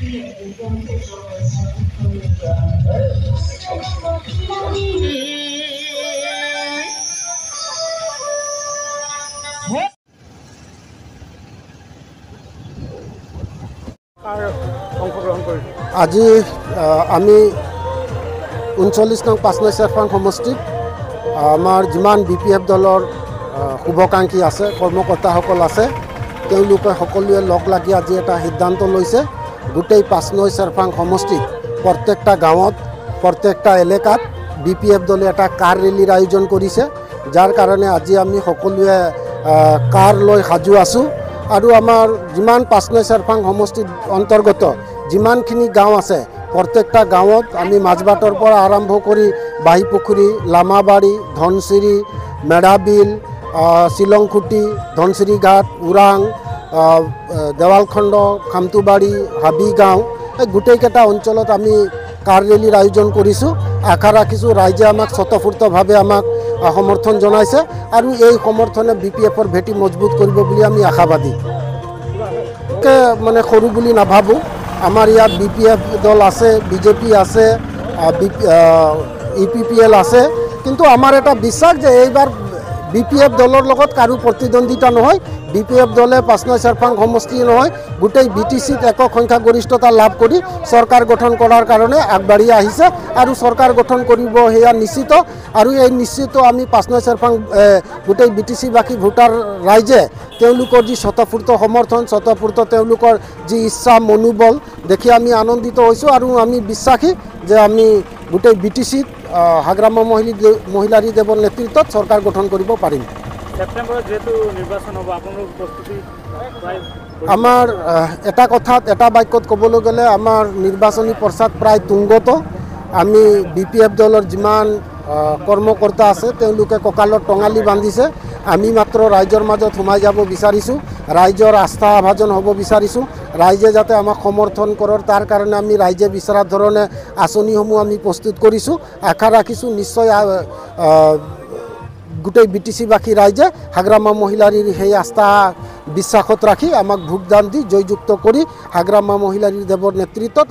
আজি আমি 39 নং 5 নং চেৰফাং সমষ্টিত আমাৰ যিমান BPF দলৰ শুভকাংক্ষী আছে কৰ্মকৰ্তাসকল আছে তেওঁলোকে সকলোৱে লগ লাগি আজি এটা সিদ্ধান্ত লৈছে গোটেই 5 নং চেৰফাং সমষ্টিত প্ৰত্যেকটা গাঁৱত প্ৰত্যেকটা এলেকাত BPF দলে এটা কাৰ ৰেলীৰ আয়োজন কৰিছে যাৰ কাৰণে আজি আমি সকলোৱে কাৰ লৈ সাজু আছো আৰু আমাৰ যিমান 5 নং চেৰফাং সমষ্টিত অন্তৰ্গত যিমানখিনি গাঁও আছে প্ৰত্যেকটা গাঁৱত আমি মাজবাটৰ পৰা আৰম্ভ কৰি বাহিপুখুৰী লামাবাৰী ধনচিৰি মেৰাবিল শিলংখুটি ধনচিৰি ঘাট উৰাং দেৱালখণ্ড খামতুবাৰী হাবিগাঁও এই গোটেইকেইটা অঞ্চলত আমি কাৰ ৰেলীৰ আয়োজন কৰিছোঁ আশা ৰাখিছোঁ ৰাইজে আমাক স্বতঃস্ফূৰ্তভাৱে আমাক সমৰ্থন জনাইছে আৰু এই সমৰ্থনে BPFৰ ভেটি মজবুত কৰিব বুলি আমি আশাবাদী মানে সৰু বুলি নাভাবোঁ আমাৰ ইয়াত BPF দল আছে BJP আছে EPPL আছে কিন্তু আমাৰ এটা বিশ্বাস যে এইবাৰ BPF দলৰ লগত কাৰো প্ৰতিদ্বন্দ্বিতা নহয় BPF দলে 5 নং চেৰফাং সমষ্টি নহয় গোটেই BTCত একক সংখ্যাগৰিষ্ঠতা লাভ কৰি চৰকাৰ গঠন কৰাৰ কাৰণে আগবাঢ়ি আহিছে আৰু চৰকাৰ গঠন কৰিব সেয়া নিশ্চিত আৰু এই নিশ্চিত আমি 5 নং চেৰফাং গোটেই BTCবাসী ভোটাৰ ৰাইজে তেওঁলোকৰ যি স্বতঃস্ফূৰ্ত সমৰ্থন স্বতঃস্ফূৰ্ত তেওঁলোকৰ যি ইচ্ছা মনোবল দেখি আমি আনন্দিত হৈছোঁ আৰু আমি বিশ্বাসী যে আমি গোটেই BTCত হাগ্ৰামা মহিলাৰী দেৱৰ নেতৃত্বত চৰকাৰ গঠন কৰিব পাৰিম সেপ্টেম্বৰত যেহেতু নিৰ্বাচন হ'ব আপোনালোক প্ৰস্তুতি আমাৰ এটা কথাত এটা বাক্যত ক'বলৈ গ'লে আমাৰ নিৰ্বাচনী প্ৰচাৰ প্ৰায় তুংগত আমি BPF দলৰ যিমান কৰ্মকৰ্তা আছে তেওঁলোকে কঁকালত টঙালি বান্ধিছে আমি মাত্ৰ ৰাইজৰ মাজত সোমাই যাব বিচাৰিছোঁ ৰাইজৰ আস্থা ভাজন হ'ব বিচাৰিছোঁ ৰাইজে যাতে আমাক সমৰ্থন কৰে তাৰ কাৰণে আমি ৰাইজে বিচৰা ধৰণে আঁচনিসমূহ আমি প্ৰস্তুত কৰিছোঁ আশা ৰাখিছোঁ নিশ্চয় গোটেই BTCবাসী ৰাইজে হাগ্ৰামা মহিলাৰীৰ সেই আস্থা বিশ্বাসত ৰাখি আমাক ভোটদান দি জয়যুক্ত কৰি হাগ্ৰামা মহিলাৰী দেৱৰ নেতৃত্বত